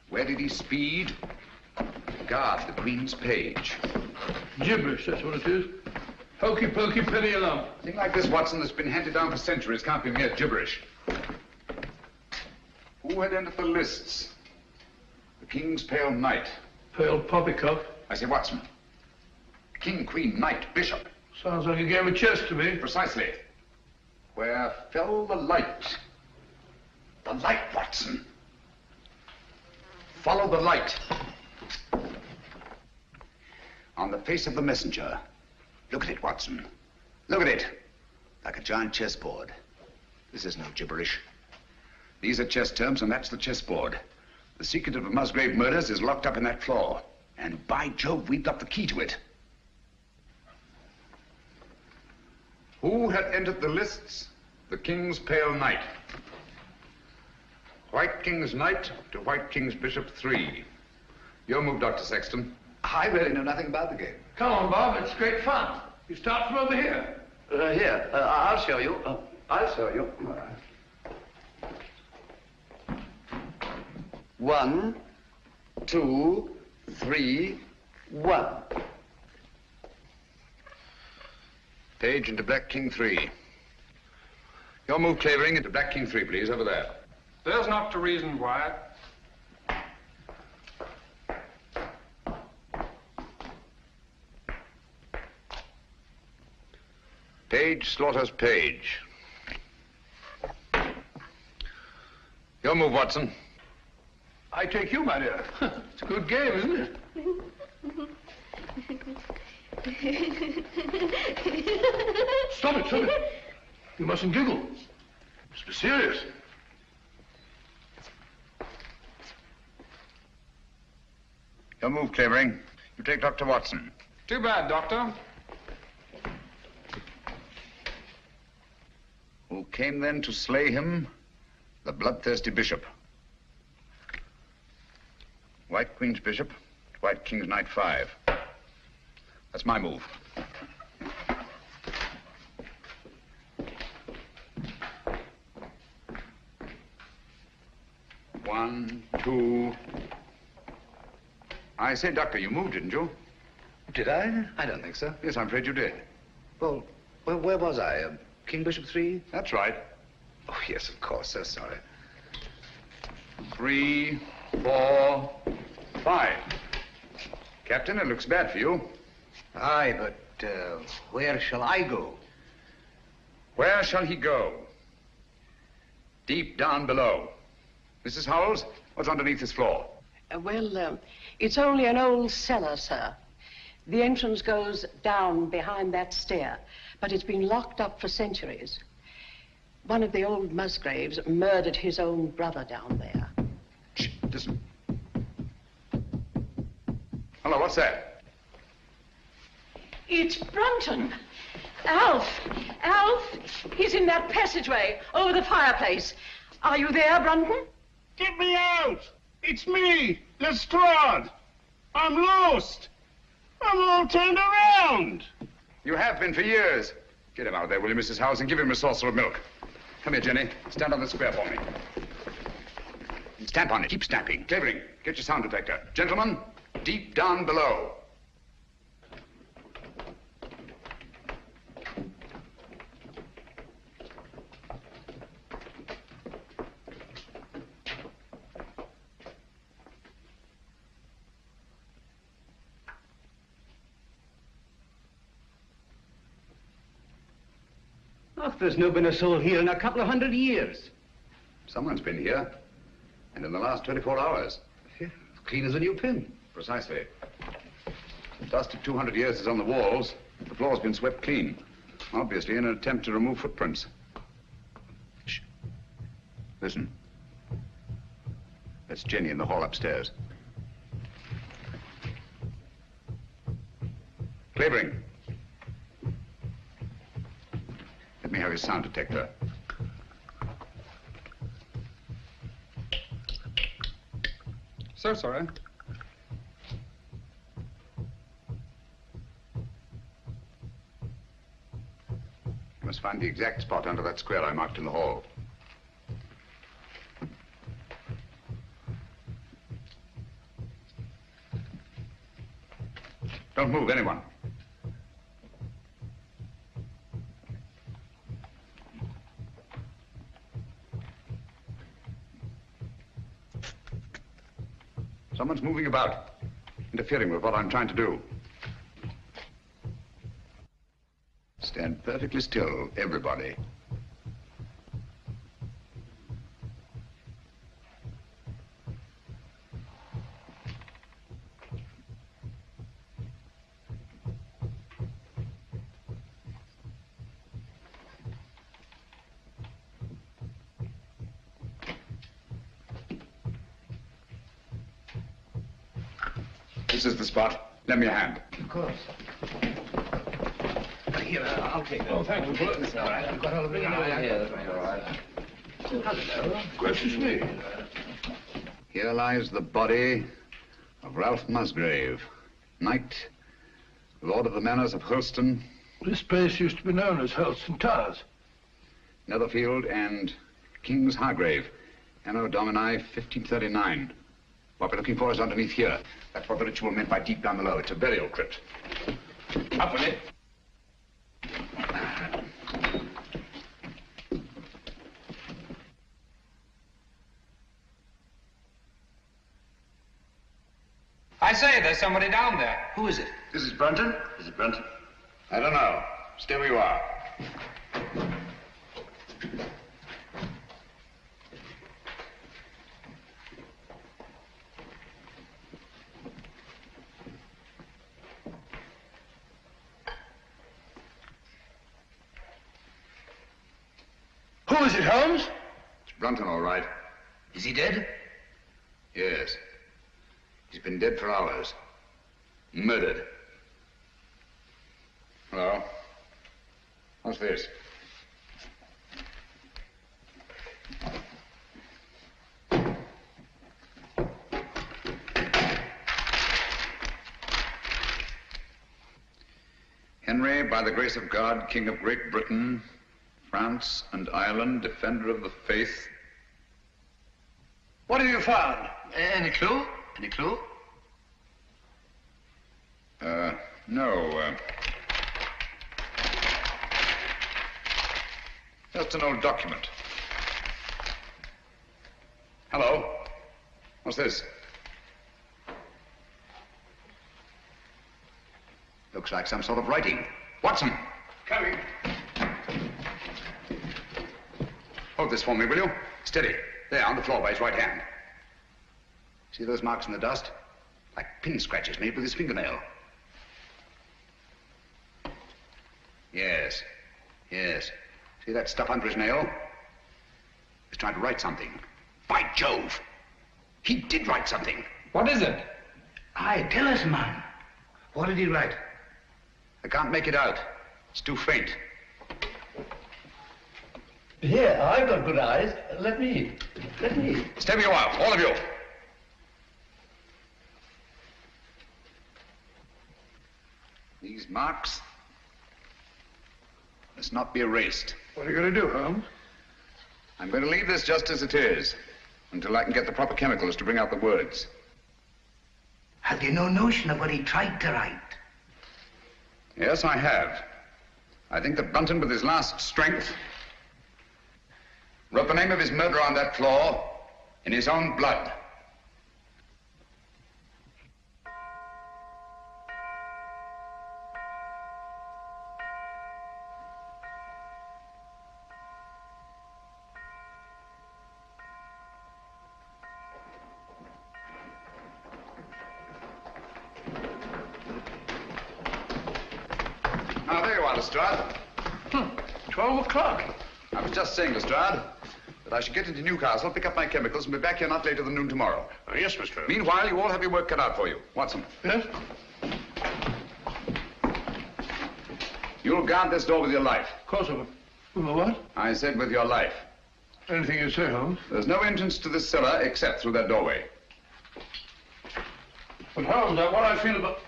Where did he speed? Guard the Queen's page. Gibberish, that's what it is. Hokey pokey, penny a lump. A thing like this, Watson, that's been handed down for centuries can't be mere gibberish. Who had entered the lists? The King's Pale Knight. Pale poppycock. I say, Watson. King, Queen, Knight, Bishop. Sounds like a game of chess to me. Precisely. Where fell the light? The light, Watson. Follow the light. On the face of the messenger. Look at it, Watson. Look at it. Like a giant chessboard. This is no gibberish. These are chess terms, and that's the chessboard. The secret of the Musgrave murders is locked up in that floor. And by Jove, we've got the key to it. Who had entered the lists? The King's Pale Knight. White King's Knight to White King's Bishop 3. Your move, Dr. Sexton. I really know nothing about the game. Come on, Bob. It's great fun. You start from over here. Here, I'll show you. I'll show you. 1, 2, 3, 1. Page into Black King 3. Your move, Clavering, into Black King 3, please, over there. There's not to reason, Wyatt. Page slaughters Page. Your move, Watson. I take you, my dear. It's a good game, isn't it? Stop it, stop it. You mustn't giggle. Must be serious. Your move, Clavering. You take Dr. Watson. Too bad, Doctor. Who came then to slay him? The bloodthirsty bishop. White Queen's Bishop, White King's Knight 5. That's my move. One, two. I say, Doctor, you moved, didn't you? Did I? I don't think so. Yes, I'm afraid you did. Well, where was I? King Bishop 3? That's right. Oh, yes, of course. So sorry. 3, 4, 5. Captain, it looks bad for you. Aye, but where shall I go? Where shall he go? Deep down below. Mrs. Howells, what's underneath this floor? It's only an old cellar, sir. The entrance goes down behind that stair, but it's been locked up for centuries. One of the old Musgraves murdered his own brother down there. Shh, listen. Hello, what's that? It's Brunton. Alf! He's in that passageway over the fireplace. Are you there, Brunton? Get me out! It's me, Lestrade. I'm lost. I'm all turned around. You have been for years. Get him out of there, will you, Mrs. Howells, and give him a saucer of milk. Come here, Jenny. Stand on the square for me. Stamp on it. Keep stamping. Clavering, get your sound detector. Gentlemen, deep down below. There's no been a soul here in a couple of 100 years. Someone's been here. And in the last 24 hours. Clean as a new pin. Precisely. The dust of 200 years is on the walls. The floor's been swept clean. Obviously in an attempt to remove footprints. Shh. Listen. That's Jenny in the hall upstairs. Clavering. Let me have his sound detector. So sorry. You must find the exact spot under that square I marked in the hall. Don't move, anyone. Someone's moving about, interfering with what I'm trying to do. Stand perfectly still, everybody. This is the spot. Lend me a hand. Of course. Here, I'll take it. Oh, thank you. That's all right. I've got all of it. Yeah, that's all right. Hello. Gracious me. Here lies the body of Ralph Musgrave, knight, lord of the manors of Hurlston. This place used to be known as Hurlston Towers. Netherfield and King's Hargrave, Anno Domini 1539. What we're looking for is underneath here. That's what the ritual meant by deep down below. It's a burial crypt. Up with it. I say, there's somebody down there. Who is it? This is Brunton? Is it Brunton? I don't know. Stay where you are. Who is it, Holmes? It's Brunton, all right. Is he dead? Yes. He's been dead for hours. Murdered. Hello? What's this? Henry, by the grace of God, King of Great Britain, France and Ireland, defender of the faith. What have you found? Any clue? Any clue? No. Just an old document. Hello? What's this? Looks like some sort of writing. Watson! Coming. Hold this for me, will you? Steady. There, on the floor by his right hand. See those marks in the dust? Like pin scratches made with his fingernail. Yes. Yes. See that stuff under his nail? He's trying to write something. By Jove! He did write something. What is it? Aye, tell us, man. What did he write? I can't make it out. It's too faint. Here, I've got good eyes. Let me. Stay where you are, all of you. These marks must not be erased. What are you going to do, Holmes? I'm going to leave this just as it is, until I can get the proper chemicals to bring out the words. Have you no notion of what he tried to write? Yes, I have. I think that Brunton, with his last strength, wrote the name of his murderer on that floor in his own blood. Now, there you are, Lestrade. 12 o'clock. I was just saying, Lestrade, that I should get into Newcastle, pick up my chemicals, and be back here not later than noon tomorrow. Yes, Mr. Holmes. Meanwhile, you all have your work cut out for you. Watson. Yes? You'll guard this door with your life. Of course I will. With my what? I said with your life. Anything you say, Holmes. There's no entrance to this cellar except through that doorway. But Holmes, what I feel about...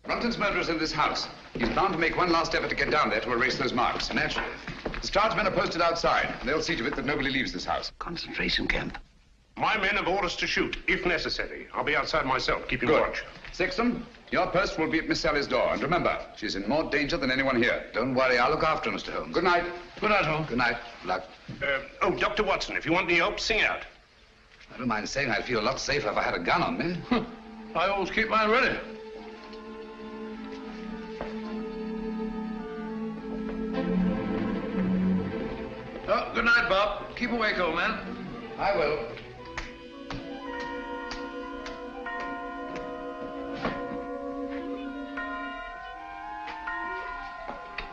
Brunton's murderer's in this house. He's bound to make one last effort to get down there to erase those marks. Naturally. Lestrade's men are posted outside. They'll see to it that nobody leaves this house. Concentration camp. My men have orders to shoot, if necessary. I'll be outside myself, keeping Good. watch. Sexton, your post will be at Miss Sally's door. And remember, she's in more danger than anyone here. Don't worry, I'll look after her, Mr. Holmes. Good night. Good night, Holmes. Good night. Good luck. Oh, Dr. Watson, if you want any help, sing out. I don't mind saying I'd feel a lot safer if I had a gun on me. I always keep mine ready. Oh, good night, Bob. Keep awake, old man. I will.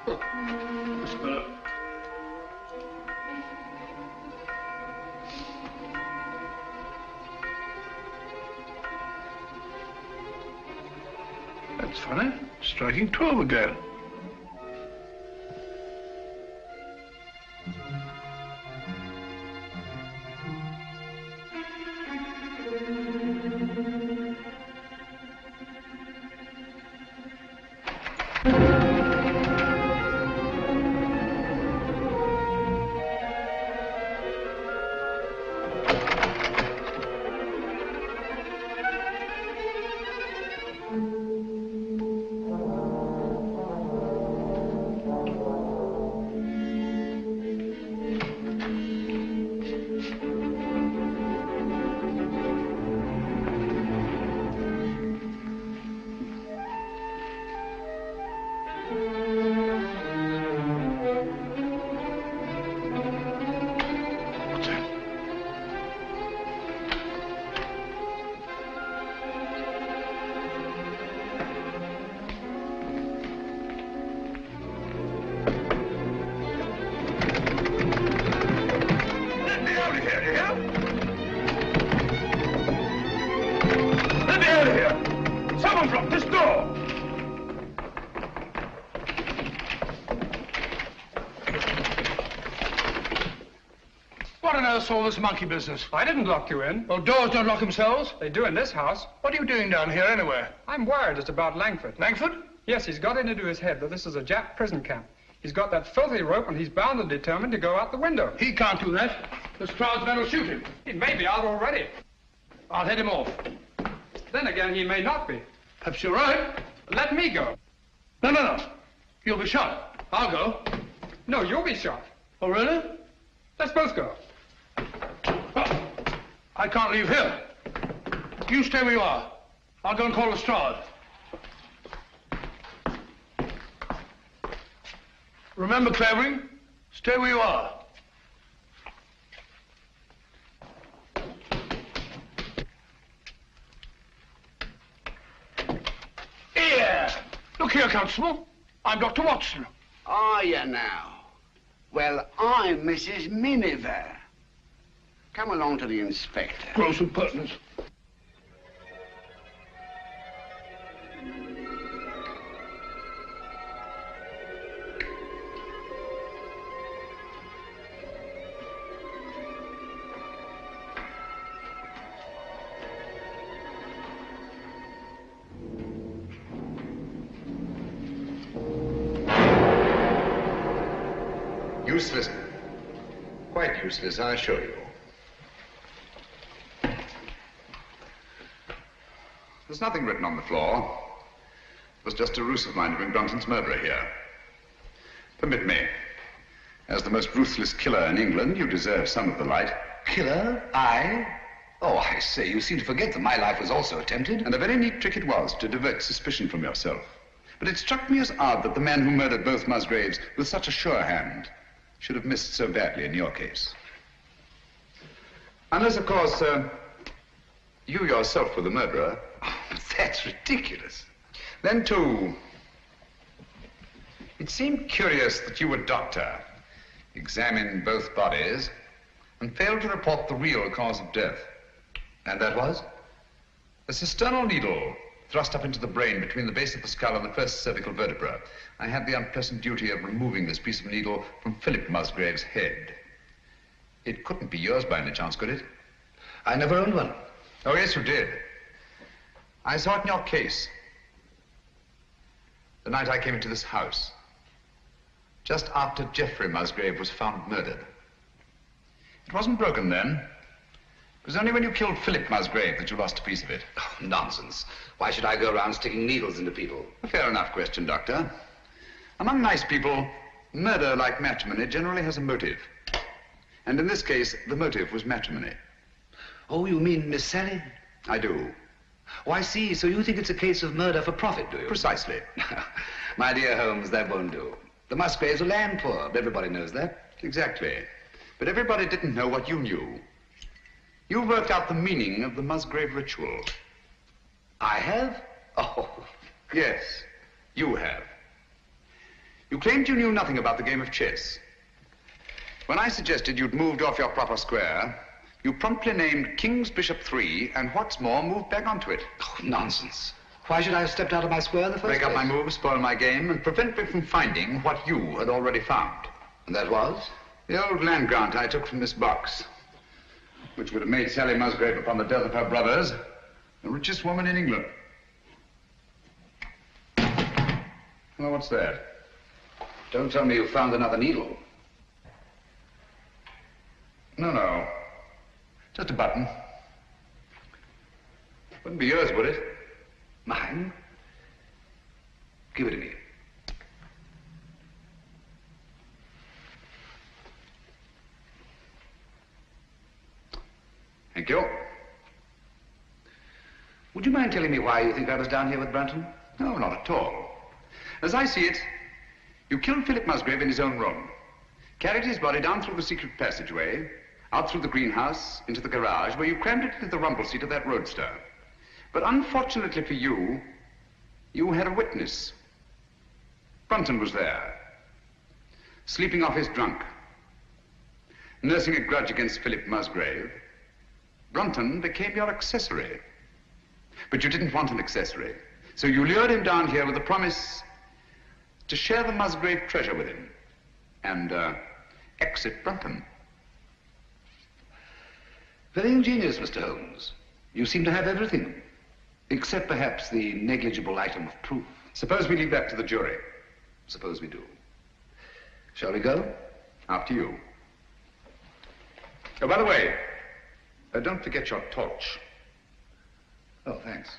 That's better. That's funny. Striking 12 again. All this monkey business? I didn't lock you in. Well, doors don't lock themselves. They do in this house. What are you doing down here anyway? I'm worried it's about Langford. Langford? Yes, he's got it into his head that this is a Jap prison camp. He's got that filthy rope and he's bound and determined to go out the window. He can't do that. Lestrade's men will shoot him. He may be out already. I'll head him off. Then again, he may not be. Perhaps you're right. Let me go. No. You'll be shot. I'll go. No, you'll be shot. Oh, really? Let's both go. I can't leave here. You stay where you are. I'll go and call Lestrade. Remember, Clavering, stay where you are. Look here, Constable. I'm Dr. Watson. Are you now? Well, I'm Mrs. Miniver. Come along to the inspector. Gross impertinence. Useless. Quite useless, I assure you. There's nothing written on the floor. It was just a ruse of mine to bring Brunton's murderer here. Permit me. As the most ruthless killer in England, you deserve some of the light. Killer? I? Oh, I say, you seem to forget that my life was also attempted. And a very neat trick it was to divert suspicion from yourself. But it struck me as odd that the man who murdered both Musgraves with such a sure hand should have missed so badly in your case. Unless, of course, you yourself were the murderer. Oh, that's ridiculous. Then, too, it seemed curious that you, a doctor, examined both bodies and failed to report the real cause of death. And that was? A cisternal needle thrust up into the brain between the base of the skull and the first cervical vertebra. I had the unpleasant duty of removing this piece of needle from Philip Musgrave's head. It couldn't be yours by any chance, could it? I never owned one. Oh, yes, you did. I saw it in your case. The night I came into this house. Just after Geoffrey Musgrave was found murdered. It wasn't broken then. It was only when you killed Philip Musgrave that you lost a piece of it. Oh, nonsense. Why should I go around sticking needles into people? A fair enough question, Doctor. Among nice people, murder, like matrimony, generally has a motive. And in this case, the motive was matrimony. Oh, you mean Miss Sally? I do. Oh, I see. So you think it's a case of murder for profit, do you? Precisely. My dear Holmes, that won't do. The Musgraves are land poor. Everybody knows that. Exactly. But everybody didn't know what you knew. You worked out the meaning of the Musgrave ritual. I have? Oh. Yes, you have. You claimed you knew nothing about the game of chess. When I suggested you'd moved off your proper square, you promptly named King's Bishop 3, and what's more, moved back onto it. Oh, nonsense. Why should I have stepped out of my square in the first place? Break up my move, spoil my game, and prevent me from finding what you had already found. And that was? The old land grant I took from this box, which would have made Sally Musgrave, upon the death of her brothers, the richest woman in England. Well, what's that? Don't tell me you found another needle. No. Just a button. Wouldn't be yours, would it? Mine? Give it to me. Thank you. Would you mind telling me why you think I was down here with Brunton? No, not at all. As I see it, you killed Philip Musgrave in his own room, carried his body down through the secret passageway, out through the greenhouse, into the garage, where you crammed it into the rumble seat of that roadster. But unfortunately for you, you had a witness. Brunton was there, sleeping off his drunk, nursing a grudge against Philip Musgrave. Brunton became your accessory. But you didn't want an accessory, so you lured him down here with the promise to share the Musgrave treasure with him and exit Brunton. Very ingenious, Mr. Holmes. You seem to have everything, except perhaps the negligible item of proof. Suppose we leave that to the jury. Suppose we do. Shall we go? After you. Oh, by the way, don't forget your torch. Oh, thanks.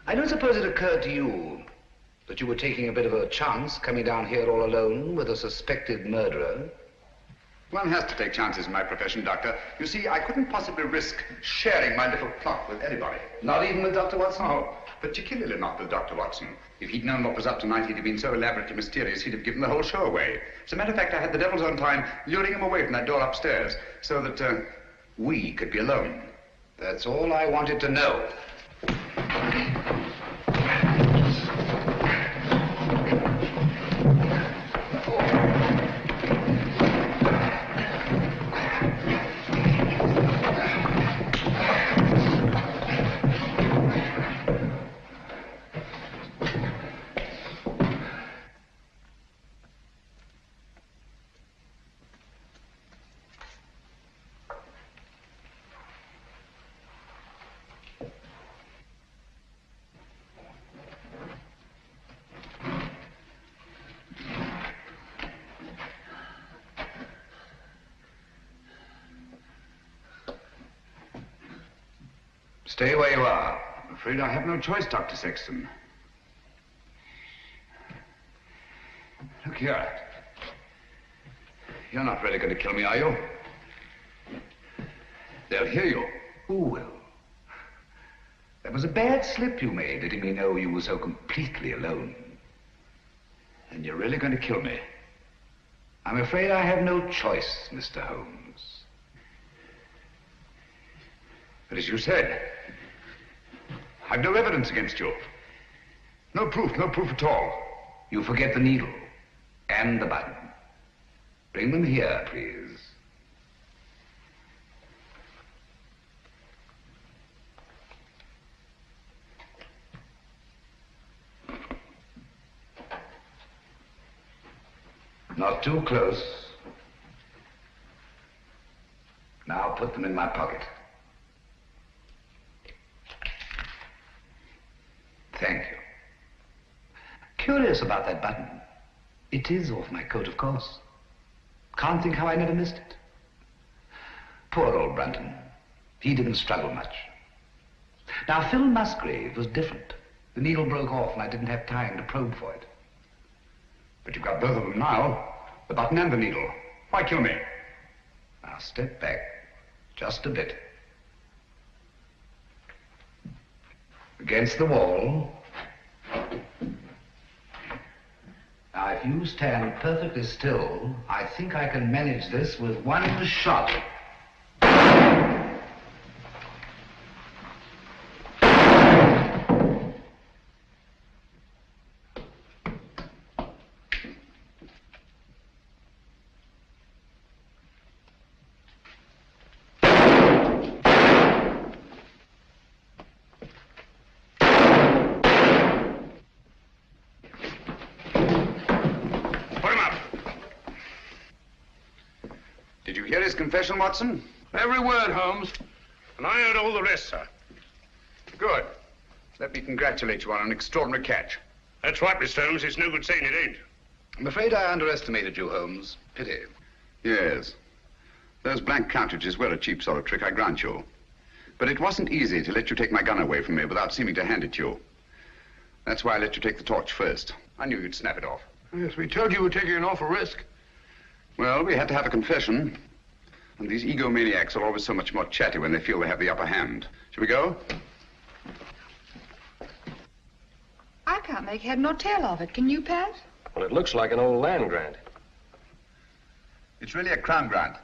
I don't suppose it occurred to you that you were taking a bit of a chance coming down here all alone with a suspected murderer? One has to take chances in my profession, Doctor. You see, I couldn't possibly risk sharing my little plot with anybody. Not even with Dr. Watson? Oh, particularly not with Dr. Watson. If he'd known what was up tonight, he'd have been so elaborately mysterious, he'd have given the whole show away. As a matter of fact, I had the devil's own time luring him away from that door upstairs so that we could be alone. That's all I wanted to know. Stay where you are. I'm afraid I have no choice, Dr. Sexton. Look here. You're not really going to kill me, are you? They'll hear you. Who will? That was a bad slip you made, letting me know you were so completely alone. And you're really going to kill me. I'm afraid I have no choice, Mr. Holmes. But as you said, I've no evidence against you. No proof at all. You forget the needle and the button. Bring them here, please. Not too close. Now put them in my pocket. Thank you. Curious about that button. It is off my coat, of course. Can't think how I never missed it. Poor old Brunton. He didn't struggle much. Now, Phil Musgrave was different. The needle broke off and I didn't have time to probe for it. But you've got both of them now, the button and the needle. Why kill me? Now step back, just a bit. Against the wall. Now, if you stand perfectly still, I think I can manage this with one shot. Confession, Watson? Every word, Holmes. And I heard all the rest, sir. Good. Let me congratulate you on an extraordinary catch. That's right, Mr. Holmes. It's no good saying it ain't. I'm afraid I underestimated you, Holmes. Pity. Yes. Those blank cartridges were a cheap sort of trick, I grant you. But it wasn't easy to let you take my gun away from me without seeming to hand it to you. That's why I let you take the torch first. I knew you'd snap it off. Yes, we told you we were taking an awful risk. Well, we had to have a confession. And these egomaniacs are always so much more chatty when they feel they have the upper hand. Shall we go? I can't make head nor tail of it. Can you, Pat? Well, it looks like an old land grant. It's really a crown grant.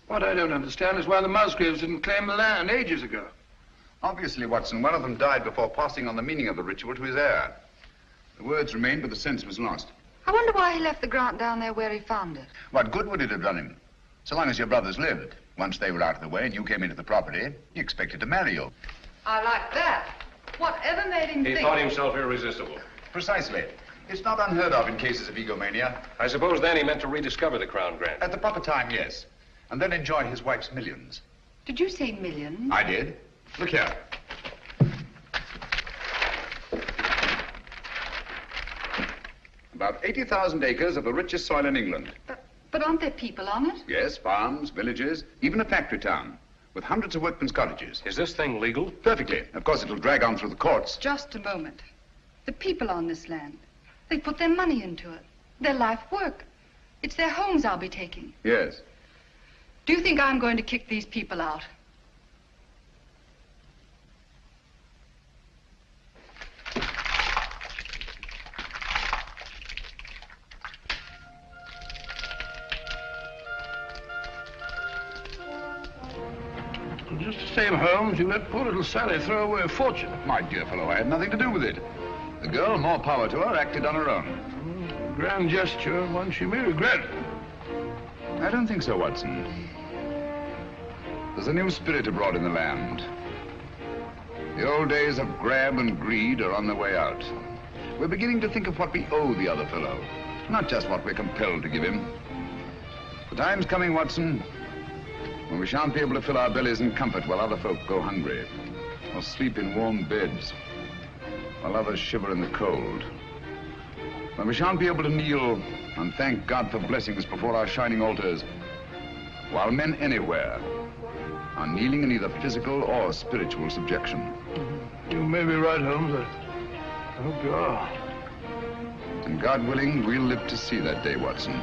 What I don't understand is why the Musgraves didn't claim the land ages ago. Obviously, Watson, one of them died before passing on the meaning of the ritual to his heir. The words remained, but the sense was lost. I wonder why he left the grant down there where he found it. What good would it have done him? So long as your brothers lived. Once they were out of the way and you came into the property, he expected to marry you. I like that. Whatever made him think... He thought himself irresistible. Precisely. It's not unheard of in cases of egomania. I suppose then he meant to rediscover the crown grant. At the proper time, yes. And then enjoy his wife's millions. Did you say millions? I did. Look here. About 80,000 acres of the richest soil in England. But aren't there people on it? Yes, farms, villages, even a factory town, with hundreds of workmen's cottages. Is this thing legal? Perfectly. Of course, it'll drag on through the courts. Just a moment. The people on this land, they put their money into it, their life work. It's their homes I'll be taking. Yes. Do you think I'm going to kick these people out? Just the same, Holmes, you let poor little Sally throw away a fortune. My dear fellow, I had nothing to do with it. The girl, more power to her, acted on her own. Grand gesture, one she may regret. I don't think so, Watson. There's a new spirit abroad in the land. The old days of grab and greed are on the way out. We're beginning to think of what we owe the other fellow, not just what we're compelled to give him. The time's coming, Watson, when we shan't be able to fill our bellies in comfort while other folk go hungry, or sleep in warm beds, while others shiver in the cold. When we shan't be able to kneel and thank God for blessings before our shining altars, while men anywhere are kneeling in either physical or spiritual subjection. You may be right, Holmes. I hope you are. And God willing, we'll live to see that day, Watson.